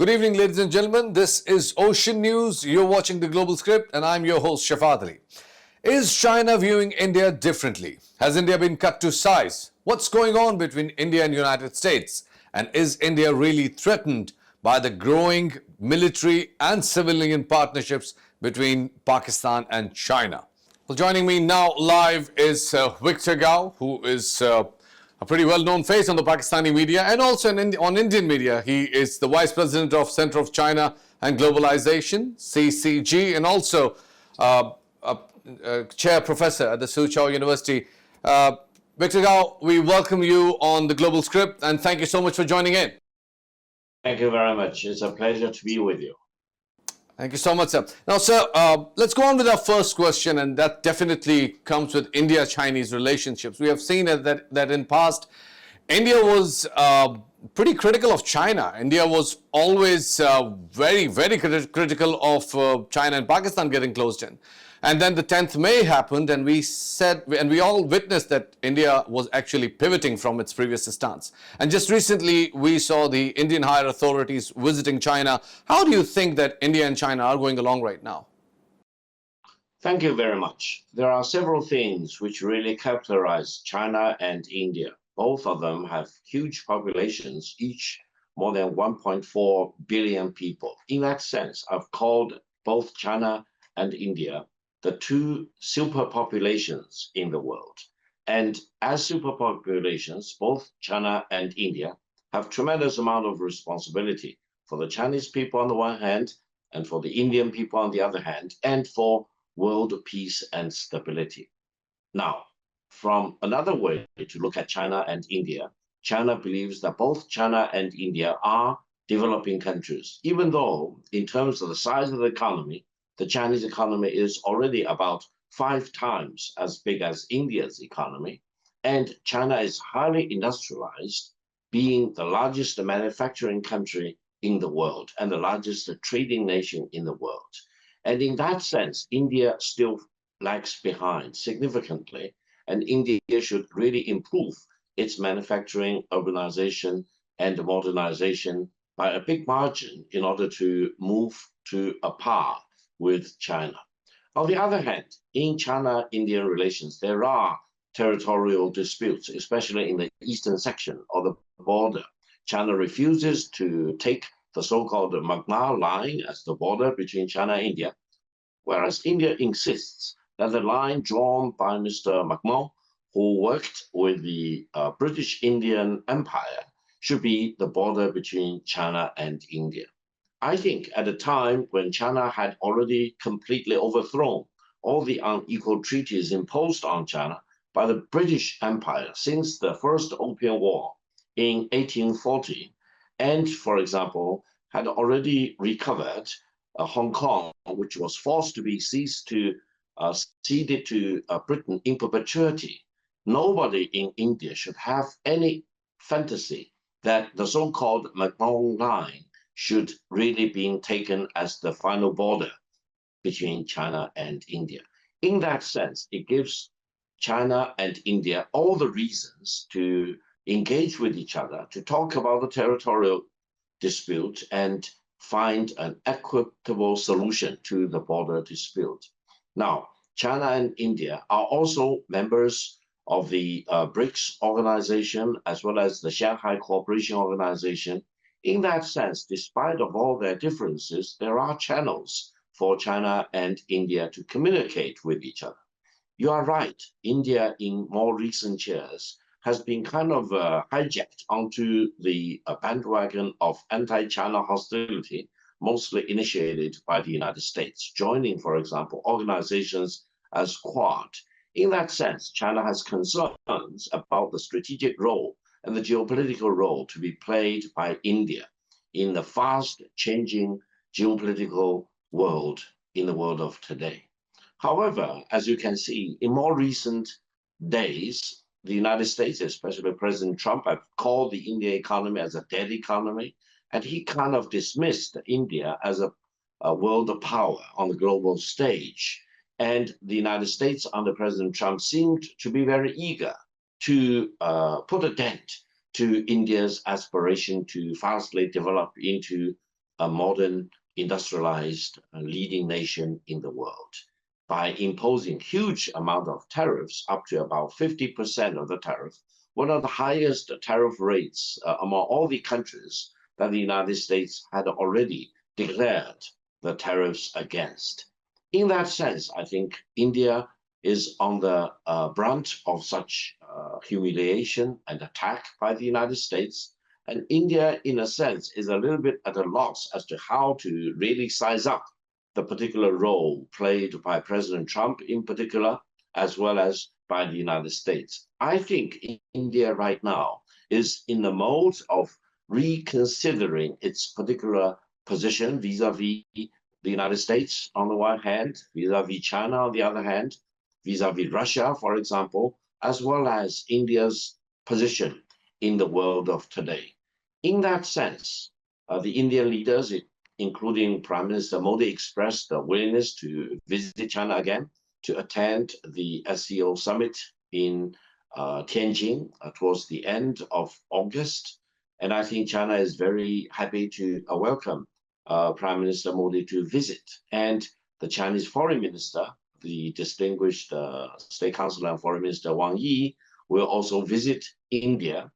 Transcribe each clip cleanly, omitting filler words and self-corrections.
Good evening, ladies and gentlemen. This is Ocean News. You're watching the Global Script, and I'm your host, Shafat Ali. Is China viewing India differently? Has India been cut to size? What's going on between India and United States? And is India really threatened by the growing military and civilian partnerships between Pakistan and China? Well, joining me now live is Victor Gao, who is a pretty well-known face on the Pakistani media and also on Indian media. He is the Vice President of Center of China and Globalization, CCG, and also a Chair Professor at the Soochow University. Victor Gao, we welcome you on the Global Script and thank you so much for joining in. Thank you very much. It's a pleasure to be with you. Thank you so much, sir. Now, sir, let's go on with our first question, and that definitely comes with India-Chinese relationships. We have seen that in past, India was pretty critical of China. India was always very, very critical of China and Pakistan getting closed in. And then the 10th May happened, and we all witnessed that India was actually pivoting from its previous stance. And just recently, we saw the Indian higher authorities visiting China. How do you think that India and China are going along right now? Thank you very much. There are several things which really characterize China and India. Both of them have huge populations, each more than 1.4 billion people. In that sense, I've called both China and India the two superpopulations in the world. And as superpopulations, both China and India have tremendous amount of responsibility for the Chinese people on the one hand, and for the Indian people on the other hand, and for world peace and stability. Now, from another way to look at China and India, China believes that both China and India are developing countries, even though in terms of the size of the economy, the Chinese economy is already about 5 times as big as India's economy, and China is highly industrialized, being the largest manufacturing country in the world and the largest trading nation in the world. And in that sense, India still lags behind significantly, and India should really improve its manufacturing, urbanization, and modernization by a big margin in order to move to a par with China. On the other hand, in China-Indian relations, there are territorial disputes, especially in the eastern section of the border. China refuses to take the so-called Magna line as the border between China and India, whereas India insists that the line drawn by Mr. Magna, who worked with the British Indian Empire, should be the border between China and India. I think at a time when China had already completely overthrown all the unequal treaties imposed on China by the British Empire since the First Opium War in 1840, and, for example, had already recovered Hong Kong, which was forced to be ceded to Britain in perpetuity, nobody in India should have any fantasy that the so-called Magna line should really be taken as the final border between China and India. In that sense, it gives China and India all the reasons to engage with each other, to talk about the territorial dispute and find an equitable solution to the border dispute. Now, China and India are also members of the BRICS organization, as well as the Shanghai Cooperation Organization. In that sense, despite of all their differences, there are channels for China and India to communicate with each other. You are right, India in more recent years has been kind of hijacked onto the bandwagon of anti-China hostility, mostly initiated by the United States, joining, for example, organizations as Quad. In that sense, China has concerns about the strategic role and the geopolitical role to be played by India in the fast-changing geopolitical world in the world of today. However, as you can see, in more recent days, the United States, especially President Trump, have called the Indian economy as a dead economy, and he kind of dismissed India as a world power on the global stage. And the United States under President Trump seemed to be very eager to put a dent to India's aspiration to fastly develop into a modern, industrialized, leading nation in the world by imposing huge amount of tariffs, up to about 50% of the tariff, one of the highest tariff rates among all the countries that the United States had already declared the tariffs against. In that sense, I think India is on the brunt of such humiliation and attack by the United States. And India, in a sense, is a little bit at a loss as to how to really size up the particular role played by President Trump in particular, as well as by the United States. I think India right now is in the mode of reconsidering its particular position vis-a-vis the United States on the one hand, vis-a-vis China on the other hand, vis-a-vis Russia, for example, as well as India's position in the world of today. In that sense, the Indian leaders, including Prime Minister Modi, expressed a willingness to visit China again, to attend the SCO summit in Tianjin towards the end of August. And I think China is very happy to welcome Prime Minister Modi to visit. And the Chinese Foreign Minister, the distinguished State Councilor and Foreign Minister Wang Yi, will also visit India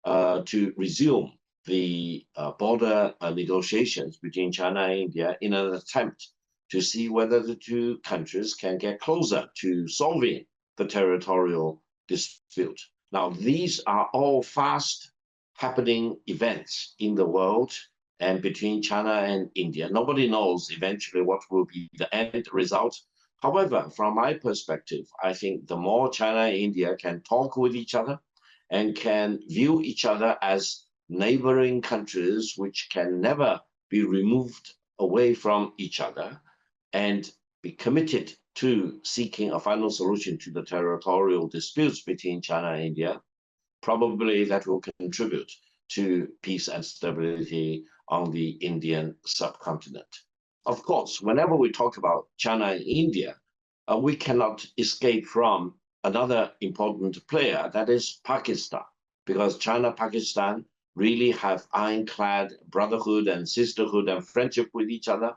to resume the border negotiations between China and India in an attempt to see whether the two countries can get closer to solving the territorial dispute. Now, these are all fast happening events in the world and between China and India. Nobody knows eventually what will be the end result. However, from my perspective, I think the more China and India can talk with each other and can view each other as neighboring countries which can never be removed away from each other and be committed to seeking a final solution to the territorial disputes between China and India, probably that will contribute to peace and stability on the Indian subcontinent. Of course, whenever we talk about China and India, we cannot escape from another important player, that is Pakistan, because China-Pakistan really have ironclad brotherhood and sisterhood and friendship with each other.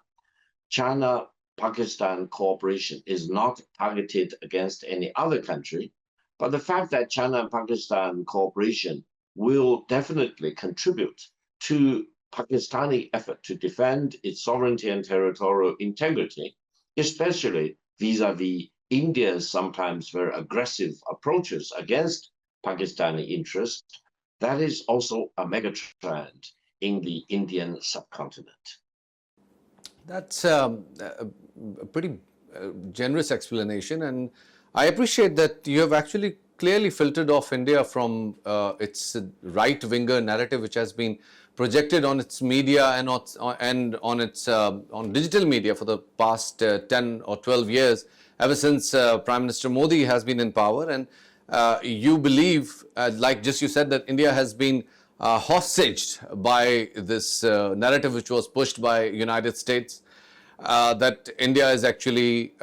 China-Pakistan cooperation is not targeted against any other country, but the fact that China and Pakistan cooperation will definitely contribute to Pakistani effort to defend its sovereignty and territorial integrity, especially vis-a-vis India's sometimes very aggressive approaches against Pakistani interests. That is also a megatrend in the Indian subcontinent. That's a pretty generous explanation, and I appreciate that you have actually clearly filtered off India from its right-winger narrative, which has been projected on its media and on its on digital media for the past 10 or 12 years, ever since Prime Minister Modi has been in power. And you believe, like just you said, that India has been hostaged by this narrative which was pushed by United States, that India is actually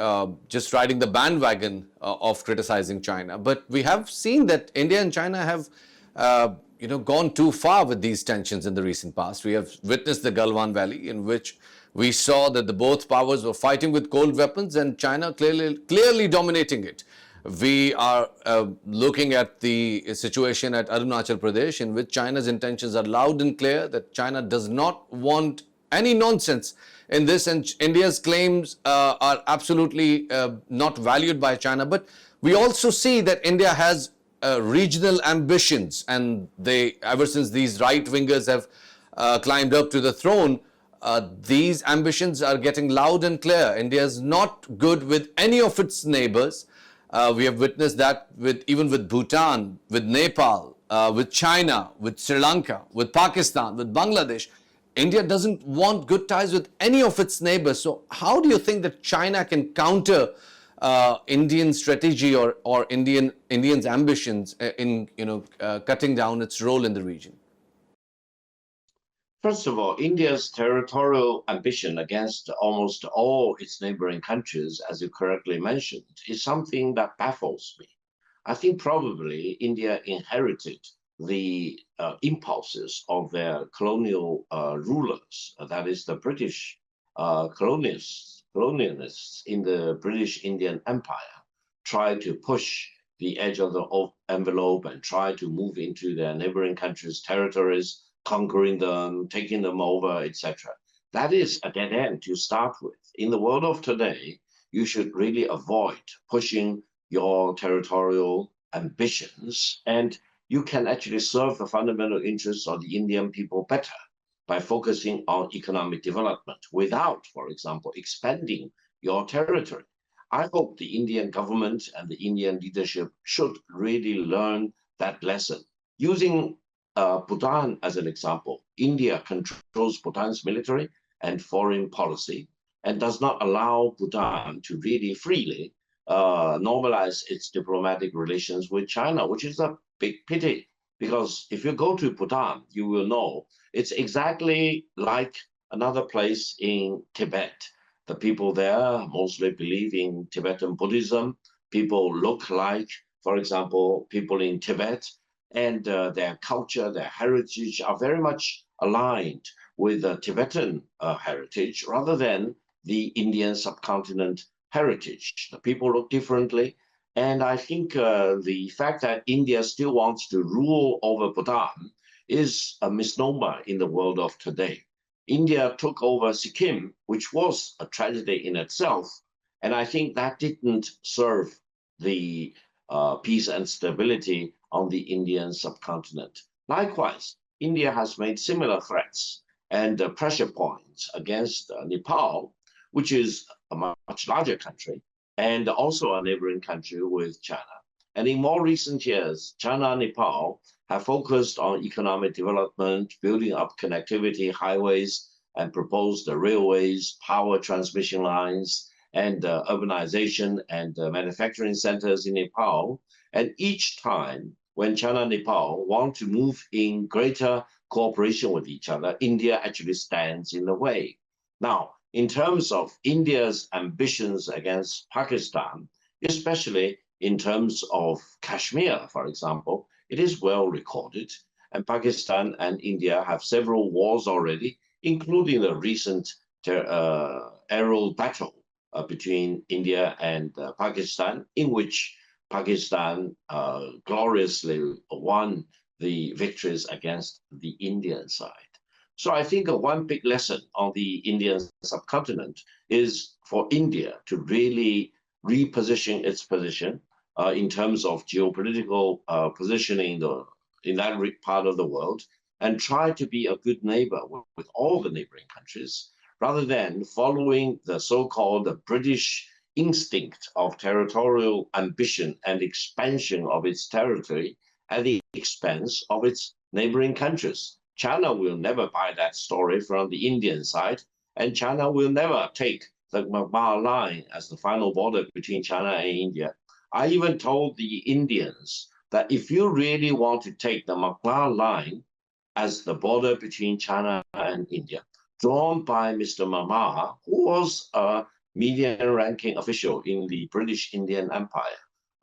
just riding the bandwagon of criticizing China. But we have seen that India and China have gone too far with these tensions in the recent past. We have witnessed the Galwan Valley, in which we saw that the both powers were fighting with cold weapons and China clearly dominating it. We are looking at the situation at Arunachal Pradesh, in which China's intentions are loud and clear, that China does not want any nonsense in this, and India's claims are absolutely not valued by China. But we also see that India has regional ambitions, and they, ever since these right-wingers have climbed up to the throne, these ambitions are getting loud and clear. India is not good with any of its neighbors. We have witnessed that even with Bhutan, with Nepal, with China, with Sri Lanka, with Pakistan, with Bangladesh. India doesn't want good ties with any of its neighbors. So how do you think that China can counter Indian strategy or Indians' ambitions in cutting down its role in the region? First of all, India's territorial ambition against almost all its neighboring countries, as you correctly mentioned, is something that baffles me. I think probably India inherited the impulses of their colonial rulers, that is the British colonialists in the British Indian Empire, try to push the edge of the envelope and try to move into their neighboring countries' territories, conquering them, taking them over, etc. That is a dead end to start with. In the world of today, you should really avoid pushing your territorial ambitions, and you can actually serve the fundamental interests of the Indian people better by focusing on economic development without, for example, expanding your territory. I hope the Indian government and the Indian leadership should really learn that lesson. Using Bhutan as an example, India controls Bhutan's military and foreign policy and does not allow Bhutan to really freely normalize its diplomatic relations with China, which is a big pity. Because if you go to Bhutan, you will know it's exactly like another place in Tibet. The people there mostly believe in Tibetan Buddhism. People look like, for example, people in Tibet, and their culture, their heritage are very much aligned with the Tibetan heritage rather than the Indian subcontinent heritage. The people look differently. And I think the fact that India still wants to rule over Bhutan is a misnomer in the world of today. India took over Sikkim, which was a tragedy in itself. And I think that didn't serve the peace and stability on the Indian subcontinent. Likewise, India has made similar threats and pressure points against Nepal, which is a much larger country and also a neighboring country with China. And in more recent years, China and Nepal have focused on economic development, building up connectivity, highways, and proposed the railways, power transmission lines, and urbanization and manufacturing centers in Nepal. And each time when China and Nepal want to move in greater cooperation with each other, India actually stands in the way. Now, in terms of India's ambitions against Pakistan, especially in terms of Kashmir, for example, it is well recorded. And Pakistan and India have several wars already, including the recent aerial battle between India and Pakistan, in which Pakistan gloriously won the victories against the Indian side. So I think one big lesson on the Indian subcontinent is for India to really reposition its position in terms of geopolitical positioning in that part of the world and try to be a good neighbor with all the neighboring countries rather than following the so-called British instinct of territorial ambition and expansion of its territory at the expense of its neighboring countries. China will never buy that story from the Indian side, and China will never take the Myanmar line as the final border between China and India. I even told the Indians that if you really want to take the Myanmar line as the border between China and India, drawn by Mr. Myanmar, who was a median-ranking official in the British Indian Empire,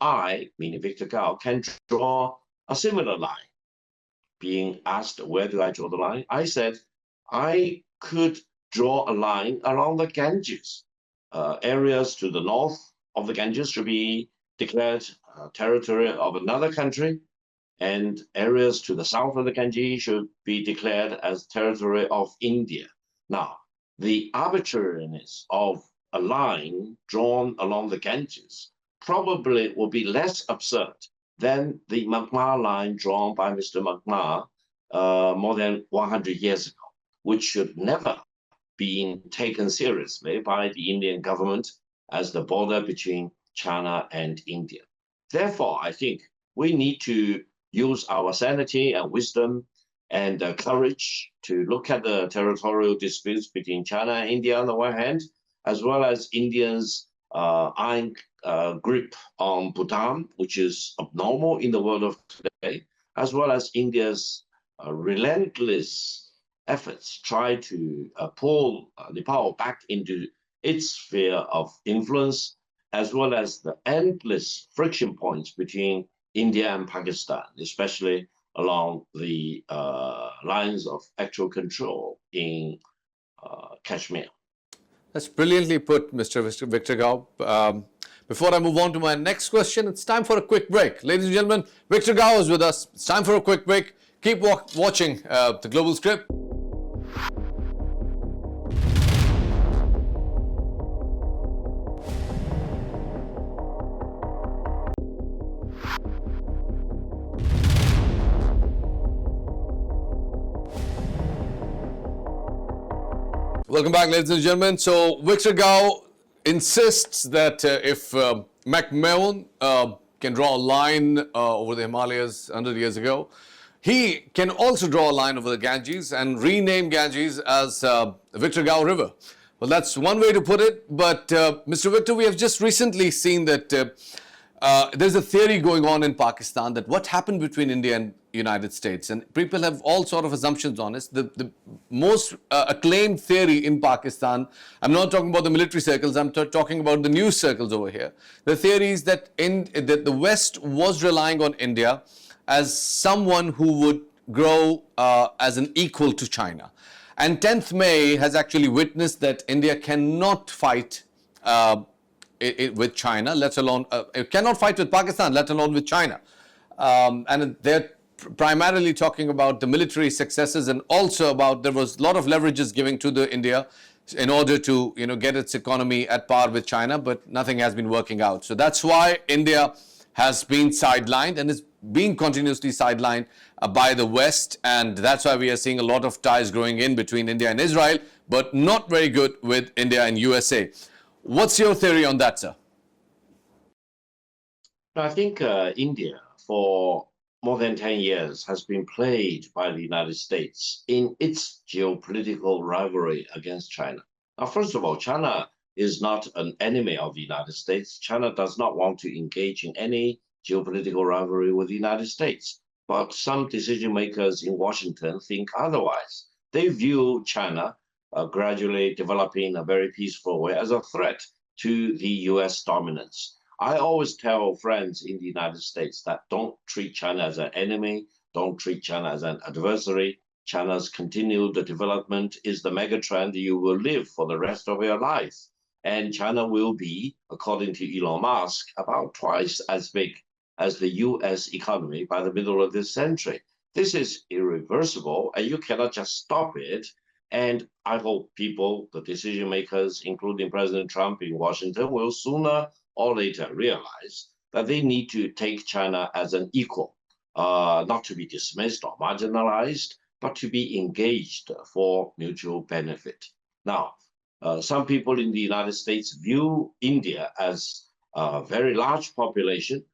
I, meaning Victor Gao, can draw a similar line. Being asked, where do I draw the line? I said, I could draw a line along the Ganges. Areas to the north of the Ganges should be declared territory of another country, and areas to the south of the Ganges should be declared as territory of India. Now, the arbitrariness of a line drawn along the Ganges probably will be less absurd than the Myanmar line drawn by Mr. Myanmar more than 100 years ago, which should never be taken seriously by the Indian government as the border between China and India. Therefore, I think we need to use our sanity and wisdom and courage to look at the territorial disputes between China and India on the one hand, as well as India's iron grip on Bhutan, which is abnormal in the world of today, as well as India's relentless efforts try to pull Nepal back into its sphere of influence, as well as the endless friction points between India and Pakistan, especially along the lines of actual control in Kashmir. That's brilliantly put, Mr. Victor Gao. Before I move on to my next question, it's time for a quick break. Ladies and gentlemen, Victor Gao is with us. It's time for a quick break. Keep watching the Global Script. Welcome back, ladies and gentlemen. So, Victor Gao insists that if McMahon can draw a line over the Himalayas 100 years ago, he can also draw a line over the Ganges and rename Ganges as Victor Gao River. Well, that's one way to put it. But, Mr. Victor, we have just recently seen that there's a theory going on in Pakistan that what happened between India and United States, and people have all sort of assumptions on it. The most acclaimed theory in Pakistan, I'm not talking about the military circles, I'm talking about the news circles over here. The theory is that that the West was relying on India as someone who would grow as an equal to China. And 10th May has actually witnessed that India cannot fight with China, let alone, it cannot fight with Pakistan, let alone with China. And they're primarily talking about the military successes, and also about there was a lot of leverages giving to the India in order to get its economy at par with China, but nothing has been working out. So that's why India has been sidelined and is being continuously sidelined by the West, and that's why we are seeing a lot of ties growing in between India and Israel, but not very good with India and USA. What's your theory on that, sir? I think India, for more than 10 years, has been played by the United States in its geopolitical rivalry against China. Now, first of all, China is not an enemy of the United States. China does not want to engage in any geopolitical rivalry with the United States. But some decision makers in Washington think otherwise. They view China gradually developing in a very peaceful way as a threat to the US dominance. I always tell friends in the United States that don't treat China as an enemy, don't treat China as an adversary. China's continued development is the megatrend you will live for the rest of your life. And China will be, according to Elon Musk, about twice as big as the US economy by the middle of this century. This is irreversible, and you cannot just stop it. And I hope people, the decision makers, including President Trump in Washington, will sooner or later realize that they need to take China as an equal, not to be dismissed or marginalized, but to be engaged for mutual benefit. Now, some people in the United States view India as a very large population,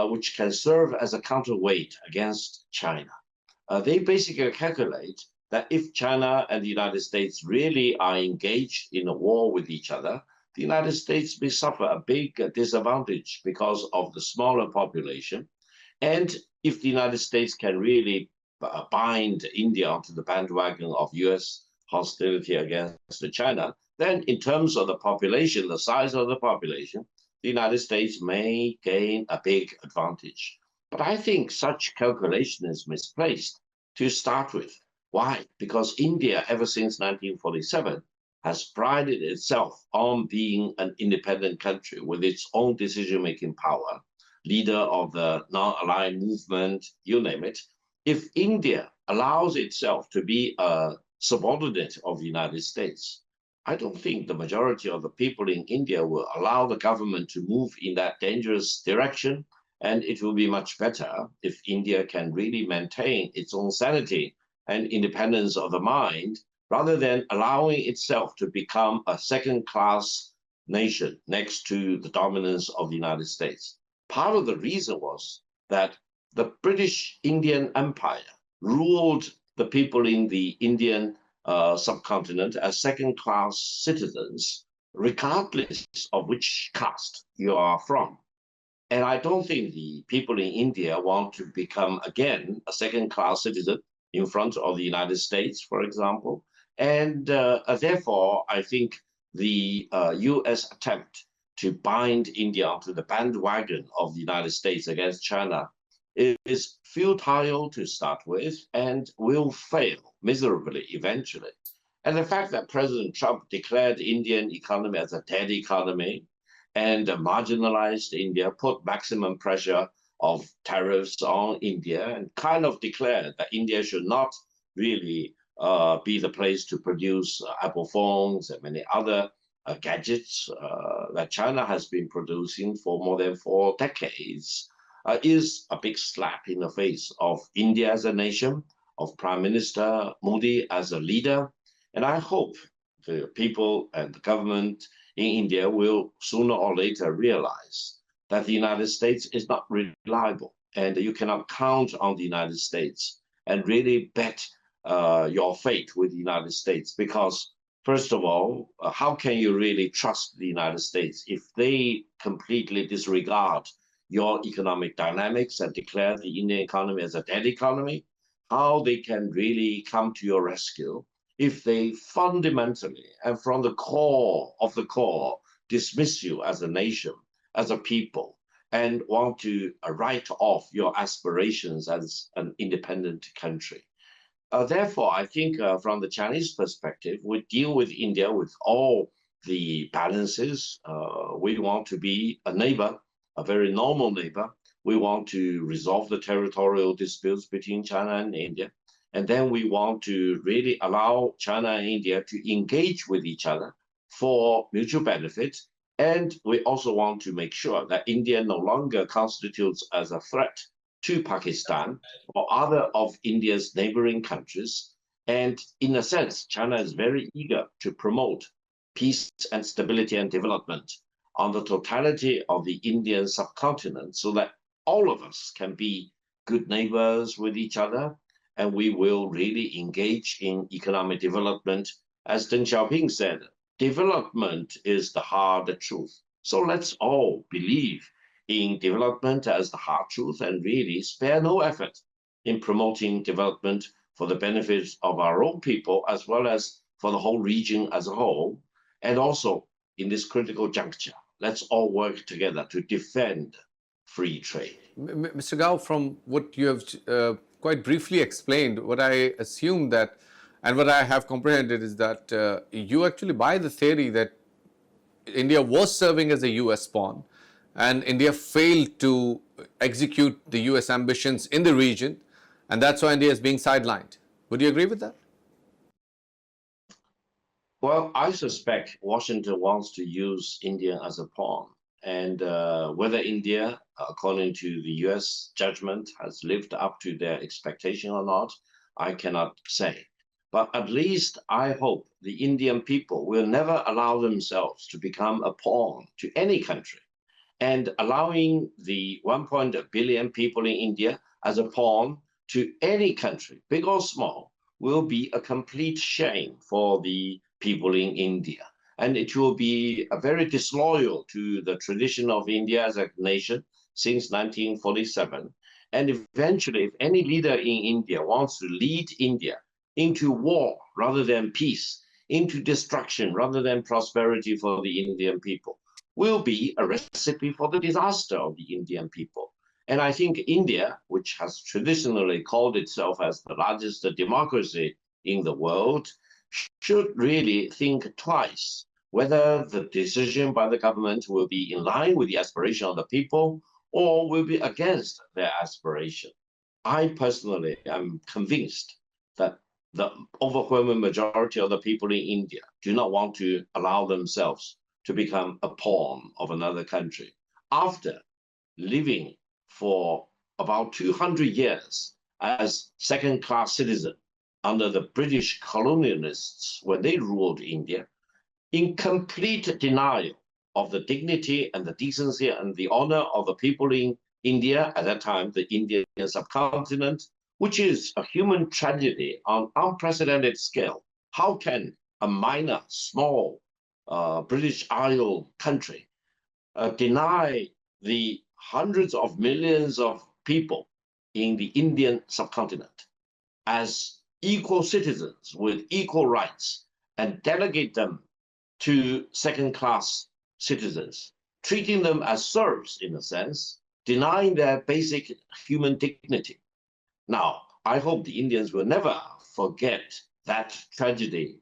which can serve as a counterweight against China. They basically calculate that if China and the United States really are engaged in a war with each other, the United States may suffer a big disadvantage because of the smaller population. And if the United States can really bind India onto the bandwagon of US hostility against China, then in terms of the population, the size of the population, the United States may gain a big advantage. But I think such calculation is misplaced to start with. Why? Because India, ever since 1947, has prided itself on being an independent country with its own decision-making power, leader of the non-aligned movement, you name it. If India allows itself to be a subordinate of the United States, I don't think the majority of the people in India will allow the government to move in that dangerous direction, and it will be much better if India can really maintain its own sanity and independence of the mind, rather than allowing itself to become a second-class nation next to the dominance of the United States. Part of the reason was that the British Indian Empire ruled the people in the Indian subcontinent as second-class citizens, regardless of which caste you are from. And I don't think the people in India want to become, again, a second-class citizen in front of the United States, for example. And therefore, I think the US attempt to bind India onto the bandwagon of the United States against China is futile to start with and will fail miserably eventually. And the fact that President Trump declared Indian economy as a dead economy and marginalized India, put maximum pressure of tariffs on India, and kind of declared that India should not really be the place to produce Apple phones and many other gadgets that China has been producing for more than 4 decades, is a big slap in the face of India as a nation, of Prime Minister Modi as a leader. And I hope the people and the government in India will sooner or later realize that the United States is not reliable and you cannot count on the United States and really bet your fate with the United States. Because, first of all, how can you really trust the United States if they completely disregard your economic dynamics and declare the Indian economy as a dead economy? How they can really come to your rescue if they fundamentally and from the core of the core dismiss you as a nation, as a people, and want to write off your aspirations as an independent country. Therefore, I think from the Chinese perspective, we deal with India with all the balances. We want to be a neighbor, a very normal neighbor. We want to resolve the territorial disputes between China and India. And then we want to really allow China and India to engage with each other for mutual benefit. And we also want to make sure that India no longer constitutes as a threat to Pakistan or other of India's neighboring countries. And in a sense, China is very eager to promote peace and stability and development on the totality of the Indian subcontinent so that all of us can be good neighbors with each other, and we will really engage in economic development. As Deng Xiaoping said, development is the hard truth. So let's all believe in development as the hard truth and really spare no effort in promoting development for the benefit of our own people as well as for the whole region as a whole. And also in this critical juncture, let's all work together to defend free trade. Mr. Gao, from what you have quite briefly explained, what I assume that, and what I have comprehended is that you actually buy the theory that India was serving as a US pawn and India failed to execute the US ambitions in the region, and that's why India is being sidelined. Would you agree with that? Well, I suspect Washington wants to use India as a pawn. And whether India, according to the US judgment, has lived up to their expectation or not, I cannot say. But at least I hope the Indian people will never allow themselves to become a pawn to any country. And allowing the 1 billion people in India as a pawn to any country, big or small, will be a complete shame for the people in India. And it will be very disloyal to the tradition of India as a nation since 1947. And eventually, if any leader in India wants to lead India into war rather than peace, into destruction rather than prosperity for the Indian people, will be a recipe for the disaster of the Indian people. And I think India, which has traditionally called itself as the largest democracy in the world, should really think twice whether the decision by the government will be in line with the aspiration of the people or will be against their aspiration. I personally am convinced that the overwhelming majority of the people in India do not want to allow themselves to become a pawn of another country after living for about 200 years as second-class citizen under the British colonialists when they ruled India, in complete denial of the dignity and the decency and the honor of the people in India, at that time, the Indian subcontinent, which is a human tragedy on unprecedented scale. How can a minor, small British Isle country deny the hundreds of millions of people in the Indian subcontinent as equal citizens with equal rights and delegate them to second-class citizens, treating them as serfs in a sense, denying their basic human dignity. Now, I hope the Indians will never forget that tragedy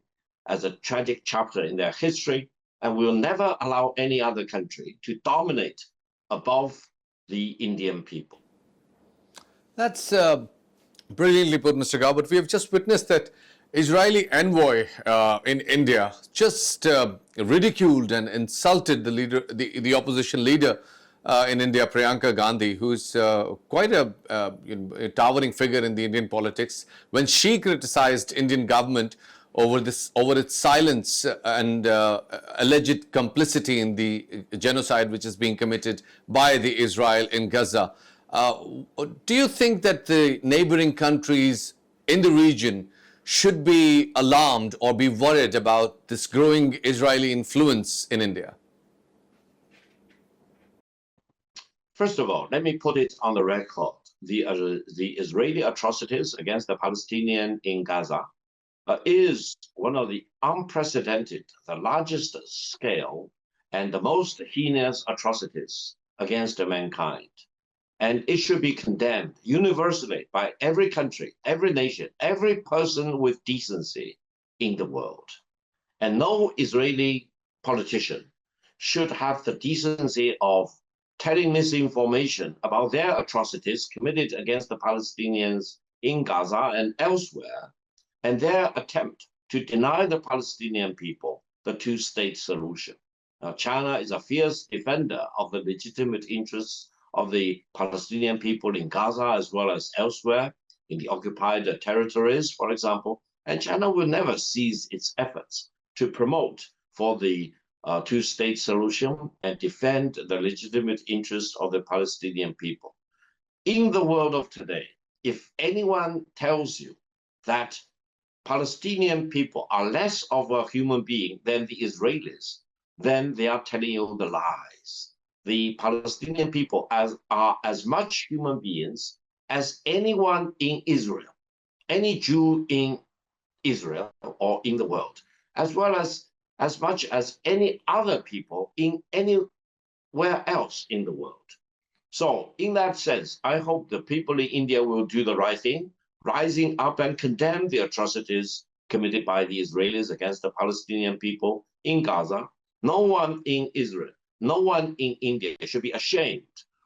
as a tragic chapter in their history and will never allow any other country to dominate above the Indian people. That's brilliantly put, Mr. Gao. But we have just witnessed that Israeli envoy in India just ridiculed and insulted the leader, the opposition leader in India, Priyanka Gandhi, who's quite a towering figure in the Indian politics, when she criticized Indian government over its silence and alleged complicity in the genocide which is being committed by the Israel in Gaza. Do you think that the neighboring countries in the region should be alarmed or be worried about this growing Israeli influence in India? First of all, let me put it on the record. The Israeli atrocities against the Palestinian in Gaza is one of the unprecedented, the largest scale, and the most heinous atrocities against mankind. And it should be condemned universally by every country, every nation, every person with decency in the world. And no Israeli politician should have the decency of telling misinformation about their atrocities committed against the Palestinians in Gaza and elsewhere, and their attempt to deny the Palestinian people the two-state solution. Now, China is a fierce defender of the legitimate interests of the Palestinian people in Gaza as well as elsewhere in the occupied territories, for example, and China will never cease its efforts to promote for the two-state solution and defend the legitimate interests of the Palestinian people. In the world of today, if anyone tells you that Palestinian people are less of a human being than the Israelis, then they are telling you the lies. The Palestinian people are as much human beings as anyone in Israel, any Jew in Israel or in the world, as well as much as any other people in anywhere else in the world. So in that sense, I hope the people in India will do the right thing, rising up and condemn the atrocities committed by the Israelis against the Palestinian people in Gaza. No one in Israel, no one in India should be ashamed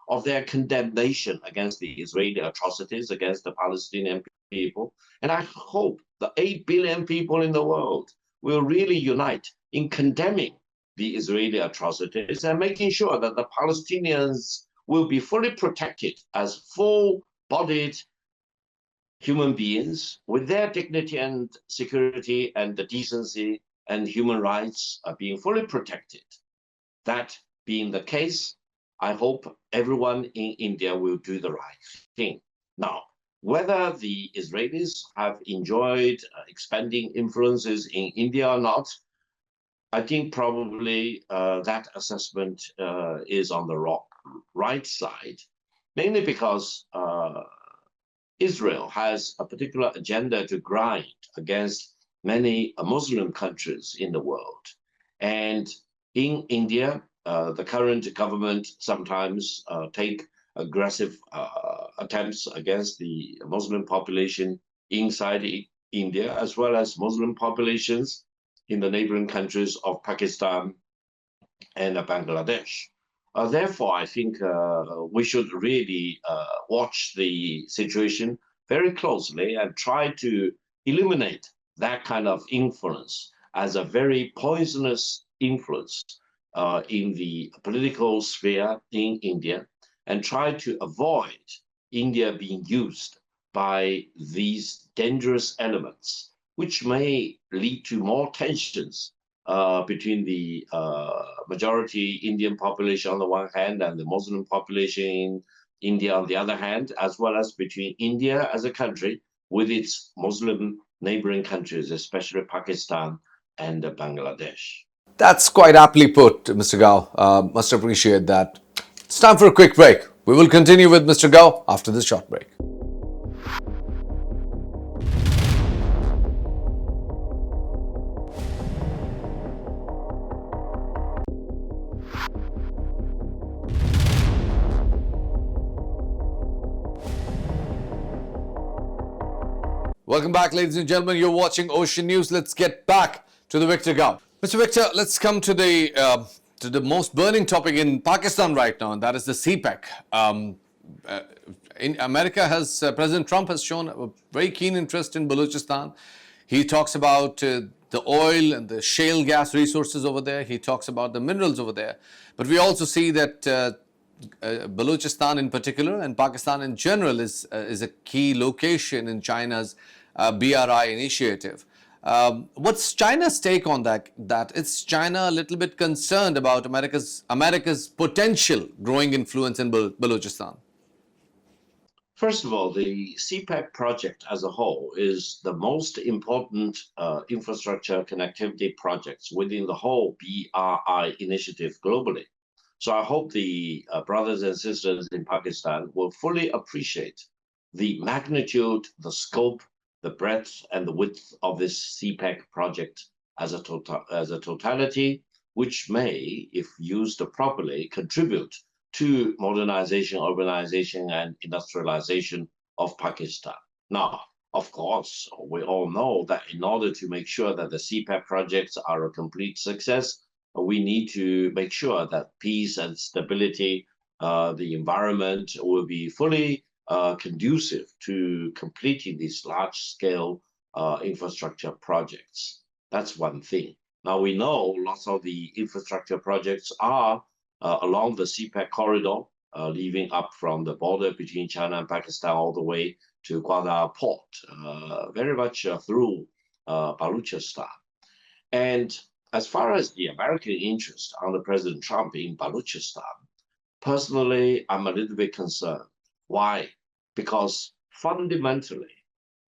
of their condemnation against the Israeli atrocities against the Palestinian people. And I hope the 8 billion people in the world will really unite in condemning the Israeli atrocities and making sure that the Palestinians will be fully protected as full-bodied human beings with their dignity and security and the decency and human rights are being fully protected. That being the case, I hope everyone in India will do the right thing. Now, whether the Israelis have enjoyed expanding influences in India or not, I think probably that assessment is on the right side, mainly because Israel has a particular agenda to grind against many Muslim countries in the world. And in India, the current government sometimes take aggressive attempts against the Muslim population inside India, as well as Muslim populations in the neighboring countries of Pakistan and Bangladesh. Therefore, I think we should really watch the situation very closely and try to eliminate that kind of influence as a very poisonous influence in the political sphere in India, and try to avoid India being used by these dangerous elements, which may lead to more tensions between the majority Indian population on the one hand and the Muslim population in India on the other hand, as well as between India as a country with its Muslim neighboring countries, especially Pakistan and Bangladesh. That's quite aptly put, Mr. Gao. Must appreciate that. It's time for a quick break. We will continue with Mr. Gao after this short break. Welcome back, ladies and gentlemen. You're watching Ocean News. Let's get back to the Victor Gov. Mr. Victor, let's come to the most burning topic in Pakistan right now, and that is the CPEC. In America, President Trump has shown a very keen interest in Balochistan. He talks about the oil and the shale gas resources over there. He talks about the minerals over there. But we also see that Balochistan in particular and Pakistan in general is a key location in China's BRI initiative. What's China's take on that? Is China a little bit concerned about America's potential growing influence in Balochistan? First of all, the CPEC project as a whole is the most important infrastructure connectivity projects within the whole BRI initiative globally. So I hope the brothers and sisters in Pakistan will fully appreciate the magnitude, the scope, the breadth, and the width of this CPEC project as a totality, which may, if used properly, contribute to modernization, urbanization, and industrialization of Pakistan. Now, of course, we all know that in order to make sure that the CPEC projects are a complete success, we need to make sure that peace and stability, the environment will be fully conducive to completing these large-scale infrastructure projects. That's one thing. Now, we know lots of the infrastructure projects are along the CPEC corridor, leaving up from the border between China and Pakistan all the way to Gwadar port, very much through Balochistan. And as far as the American interest under President Trump in Balochistan, personally, I'm a little bit concerned. Why? Because fundamentally,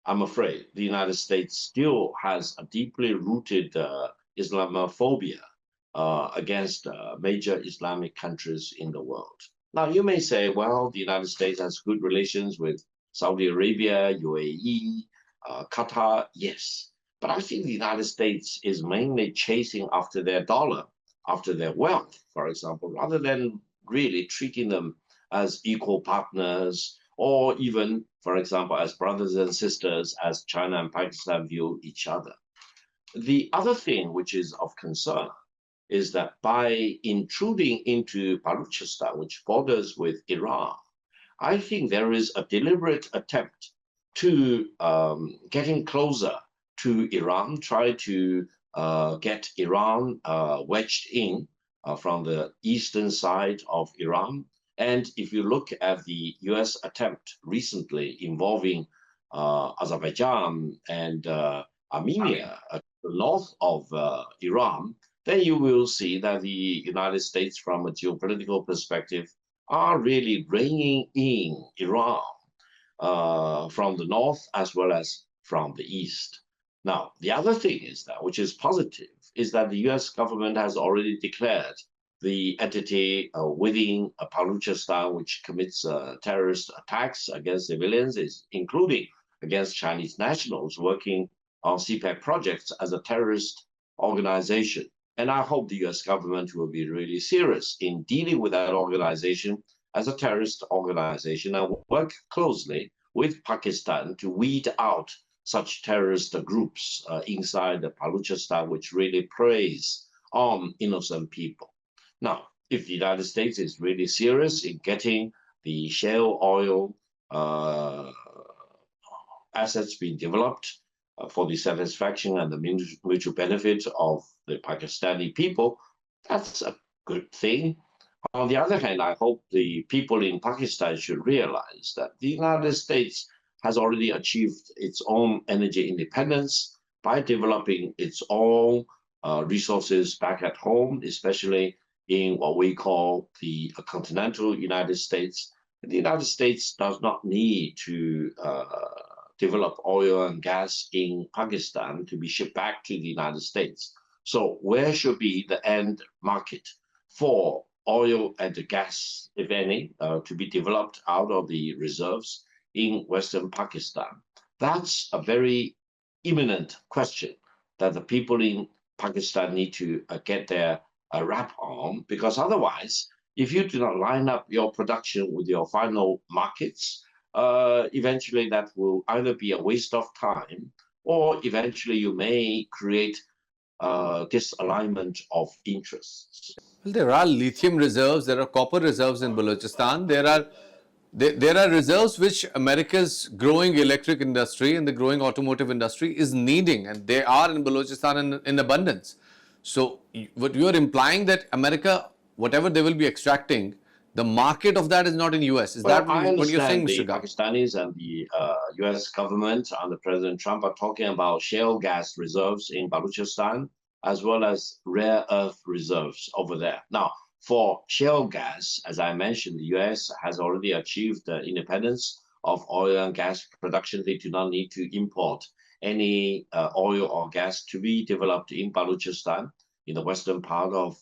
I'm afraid the United States still has a deeply rooted Islamophobia against major Islamic countries in the world. Now, you may say, well, the United States has good relations with Saudi Arabia, UAE, Qatar. Yes. But I think the United States is mainly chasing after their dollar, after their wealth, for example, rather than really treating them as equal partners or even, for example, as brothers and sisters, as China and Pakistan view each other. The other thing which is of concern is that by intruding into Balochistan, which borders with Iran, I think there is a deliberate attempt to getting closer to Iran, try to get Iran wedged in from the eastern side of Iran. And if you look at the US attempt recently involving Azerbaijan and Armenia, the north of Iran, then you will see that the United States, from a geopolitical perspective, are really reining in Iran from the north as well as from the east. Now, the other thing is that, which is positive, is that the US government has already declared the entity within Balochistan, which commits terrorist attacks against civilians, including against Chinese nationals working on CPEC projects, as a terrorist organization. And I hope the US government will be really serious in dealing with that organization as a terrorist organization and work closely with Pakistan to weed out such terrorist groups inside the Balochistan, which really preys on innocent people. Now, if the United States is really serious in getting the shale oil assets being developed for the satisfaction and the mutual benefit of the Pakistani people, that's a good thing. On the other hand, I hope the people in Pakistan should realize that the United States has already achieved its own energy independence by developing its own resources back at home, especially in what we call the continental United States. The United States does not need to develop oil and gas in Pakistan to be shipped back to the United States. So where should be the end market for oil and gas, if any, to be developed out of the reserves in Western Pakistan? That's a very imminent question that the people in Pakistan need to get their wrap on, because otherwise, if you do not line up your production with your final markets, eventually that will either be a waste of time, or eventually you may create disalignment of interests. Well, there are lithium reserves, there are copper reserves in Balochistan. There are reserves which America's growing electric industry and the growing automotive industry is needing, and they are in Balochistan in abundance. So, what you are implying that America, whatever they will be extracting, the market of that is not in US. Is Well, that I what you're saying, understand Mr. the Gao? Pakistanis and the US government under President Trump are talking about shale gas reserves in Balochistan, as well as rare earth reserves over there. Now, for shale gas, as I mentioned, the US has already achieved the independence of oil and gas production. They do not need to import any oil or gas to be developed in Balochistan, in the western part of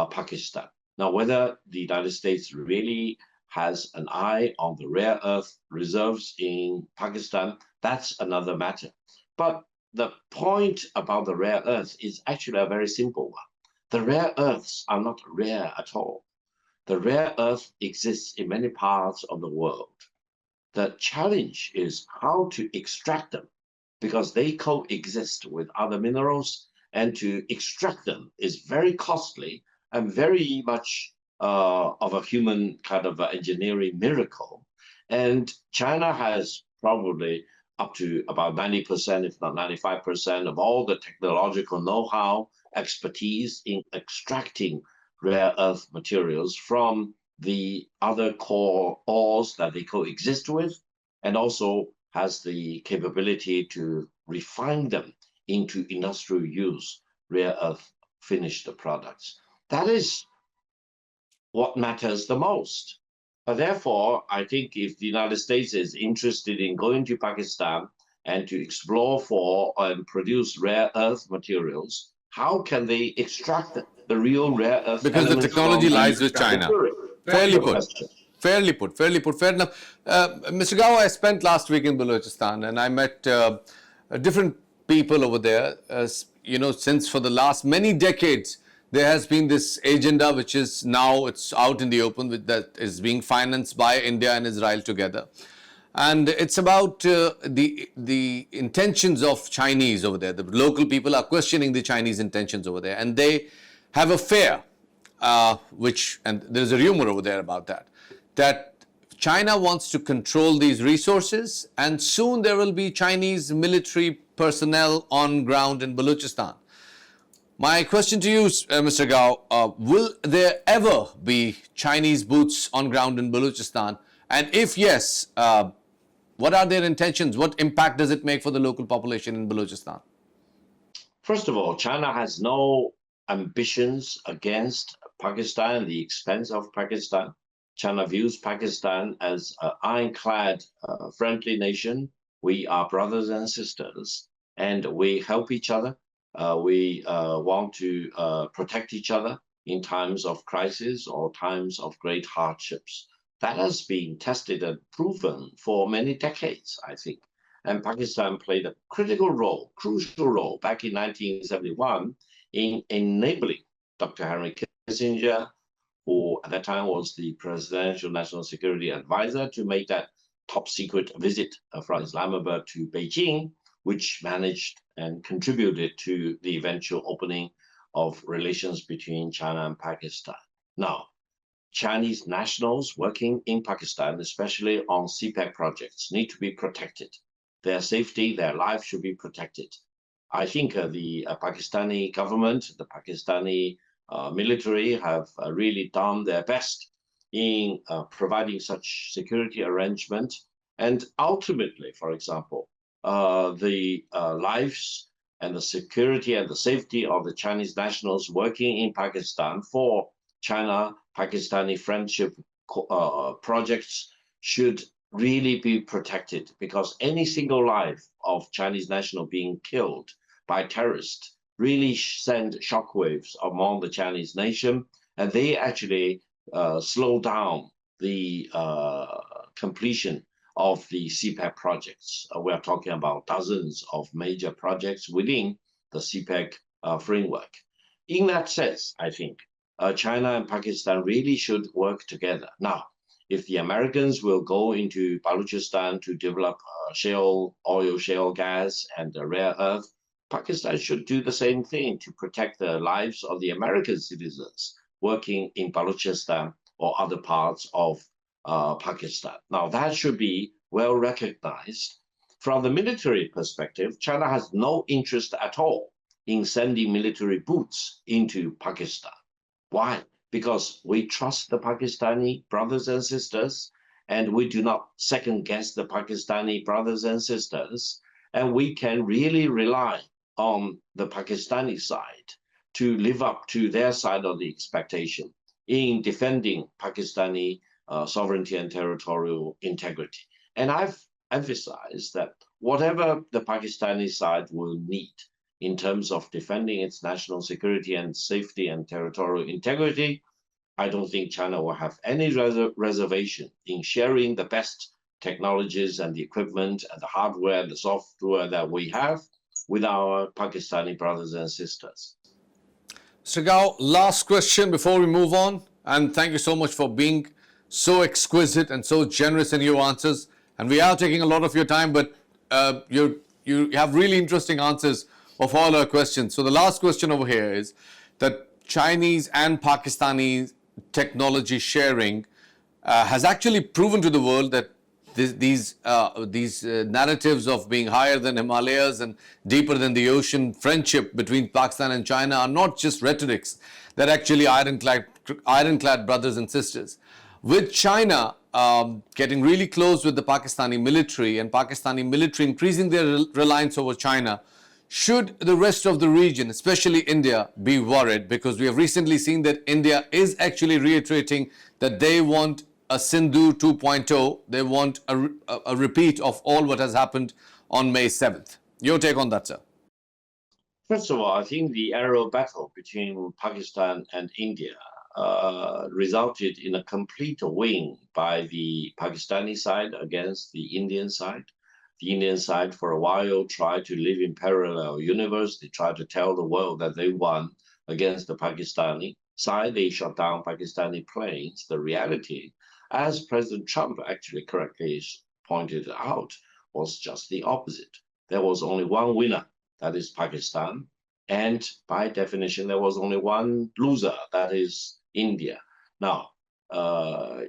Pakistan. Now, whether the United States really has an eye on the rare earth reserves in Pakistan, that's another matter. But the point about the rare earth is actually a very simple one. The rare earths are not rare at all. The rare earth exists in many parts of the world. The challenge is how to extract them, because they coexist with other minerals, and to extract them is very costly and very much of a human kind of engineering miracle. And China has probably up to about 90%, if not 95%, of all the technological know-how, expertise in extracting rare earth materials from the other core ores that they coexist with, and also has the capability to refine them into industrial use, rare earth finished products. That is what matters the most. Therefore, I think if the United States is interested in going to Pakistan and to explore for and produce rare earth materials, how can they extract the real rare earth Because the elements technology from lies the with China. material? Very Fairly good put. question. Fairly put. Fairly put. Fair enough. Mr. Gao, I spent last week in Balochistan and I met different people over there. Since for the last many decades, there has been this agenda which is now it's out in the open that is being financed by India and Israel together. And it's about the intentions of Chinese over there. The local people are questioning the Chinese intentions over there, and they have a fear, and there's a rumor over there about that China wants to control these resources, and soon there will be Chinese military personnel on ground in Balochistan. My question to you, Mr. Gao, will there ever be Chinese boots on ground in Balochistan? And if yes, what are their intentions? What impact does it make for the local population in Balochistan? First of all, China has no ambitions against Pakistan at the expense of Pakistan. China views Pakistan as an ironclad, friendly nation. We are brothers and sisters, and we help each other. We want to protect each other in times of crisis or times of great hardships. That has been tested and proven for many decades, I think. And Pakistan played a critical role, crucial role, back in 1971 in enabling Dr. Henry Kissinger, who at that time was the Presidential National Security Advisor, to make that top secret visit from Islamabad to Beijing, which managed and contributed to the eventual opening of relations between China and Pakistan. Now, Chinese nationals working in Pakistan, especially on CPEC projects, need to be protected. Their safety, their life should be protected. I think the Pakistani government, the Pakistani military have really done their best in providing such security arrangement. And ultimately, for example, the lives and the security and the safety of the Chinese nationals working in Pakistan for China-Pakistani friendship projects should really be protected, because any single life of Chinese national being killed by terrorists really send shockwaves among the Chinese nation, and they actually slow down the completion of the CPEC projects. We're talking about dozens of major projects within the CPEC framework. In that sense, I think China and Pakistan really should work together. Now, If the Americans will go into Balochistan to develop shale oil, shale gas, and rare earth, Pakistan should do the same thing to protect the lives of the American citizens working in Balochistan or other parts of Pakistan. Now, that should be well recognized. From the military perspective, China has no interest at all in sending military boots into Pakistan. Why? Because we trust the Pakistani brothers and sisters, and we do not second guess the Pakistani brothers and sisters, and we can really rely on the Pakistani side to live up to their side of the expectation in defending Pakistani sovereignty and territorial integrity. And I've emphasized that whatever the Pakistani side will need in terms of defending its national security and safety and territorial integrity, I don't think China will have any reservation in sharing the best technologies and the equipment and the hardware and the software that we have with our Pakistani brothers and sisters. Mr. Gao, last question before we move on. And thank you so much for being so exquisite and so generous in your answers. And we are taking a lot of your time, but you have really interesting answers of all our questions. So the last question over here is that Chinese and Pakistani technology sharing has actually proven to the world that these narratives of being higher than Himalayas and deeper than the ocean friendship between Pakistan and China are not just rhetorics. They're actually ironclad brothers and sisters. With China getting really close with the Pakistani military and Pakistani military increasing their reliance over China, should the rest of the region, especially India, be worried? Because we have recently seen that India is actually reiterating that they want a Sindhu 2.0. They want a repeat of all what has happened on May 7th. Your take on that, sir? First of all, I think the aerial battle between Pakistan and India resulted in a complete win by the Pakistani side against the Indian side. The Indian side for a while tried to live in parallel universe. They tried to tell the world that they won against the Pakistani side. They shot down Pakistani planes. The reality, as President Trump actually correctly pointed out, was just the opposite. There was only one winner, that is Pakistan. And by definition, there was only one loser, that is India. Now,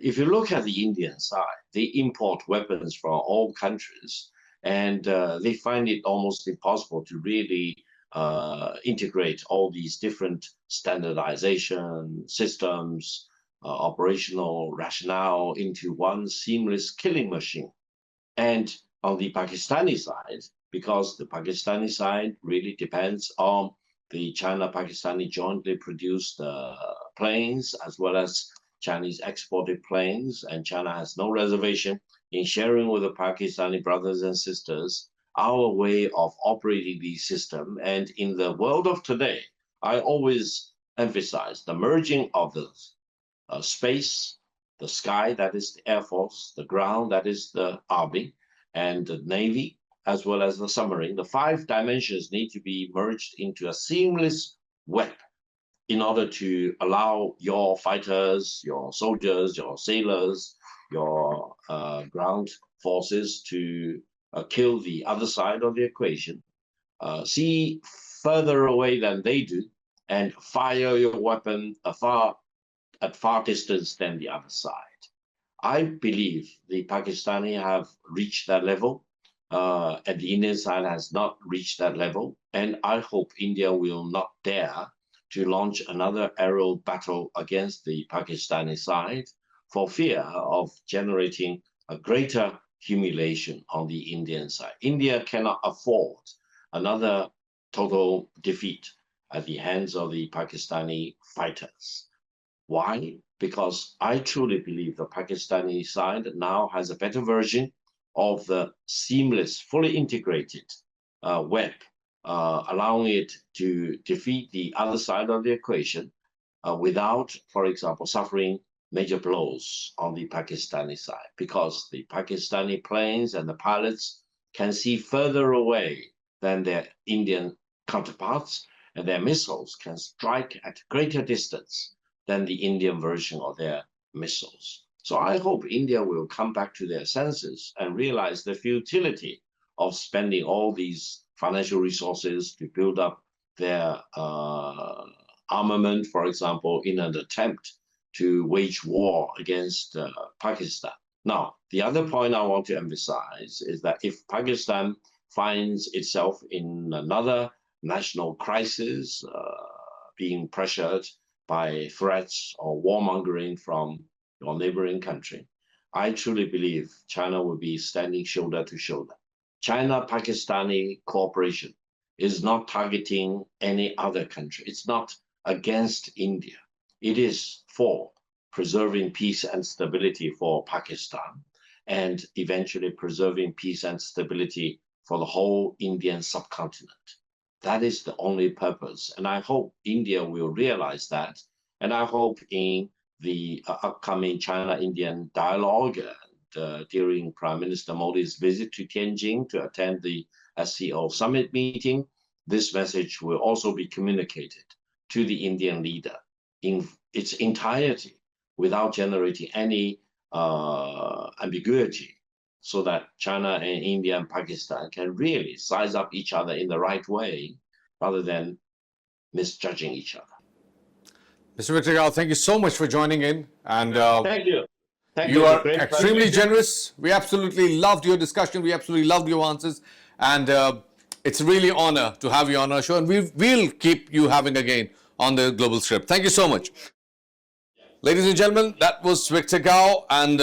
if you look at the Indian side, they import weapons from all countries, and they find it almost impossible to really integrate all these different standardization systems, operational rationale into one seamless killing machine. And on the Pakistani side, because the Pakistani side really depends on the China-Pakistani jointly produced planes as well as Chinese exported planes, and China has no reservation in sharing with the Pakistani brothers and sisters our way of operating the system. And in the world of today, I always emphasize the merging of the space, the sky, that is the Air Force, the ground, that is the Army, and the Navy, as well as the submarine. The 5 dimensions need to be merged into a seamless web in order to allow your fighters, your soldiers, your sailors, your ground forces to kill the other side of the equation, see further away than they do, and fire your weapon at far distance than the other side. I believe the Pakistani have reached that level, and the Indian side has not reached that level. And I hope India will not dare to launch another aerial battle against the Pakistani side for fear of generating a greater humiliation on the Indian side. India cannot afford another total defeat at the hands of the Pakistani fighters. Why? Because I truly believe the Pakistani side now has a better version of the seamless, fully integrated web, allowing it to defeat the other side of the equation without, for example, suffering major blows on the Pakistani side, because the Pakistani planes and the pilots can see further away than their Indian counterparts, and their missiles can strike at greater distance than the Indian version of their missiles. So I hope India will come back to their senses and realize the futility of spending all these financial resources to build up their armament, for example, in an attempt to wage war against Pakistan. Now, the other point I want to emphasize is that if Pakistan finds itself in another national crisis, being pressured by threats or warmongering from your neighboring country, I truly believe China will be standing shoulder to shoulder. China-Pakistani cooperation is not targeting any other country. It's not against India. It is for preserving peace and stability for Pakistan and eventually preserving peace and stability for the whole Indian subcontinent. That is the only purpose. And I hope India will realize that. And I hope in the upcoming China-Indian dialogue during Prime Minister Modi's visit to Tianjin to attend the SCO summit meeting, this message will also be communicated to the Indian leader in its entirety without generating any ambiguity, so that China and India and Pakistan can really size up each other in the right way rather than misjudging each other. Mr. Victor Gao, thank you so much for joining in. And Thank you. Thank you you. are extremely generous. We absolutely loved your discussion. We absolutely loved your answers. And it's really an honor to have you on our show. And we'll keep you having again on the Global Script. Thank you so much. Ladies and gentlemen, that was Victor Gao. And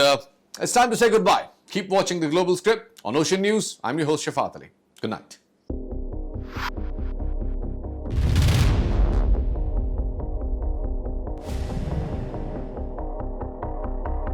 it's time to say goodbye. Keep watching the Global Script on Ocean News. I'm your host, Shafat Ali. Good night.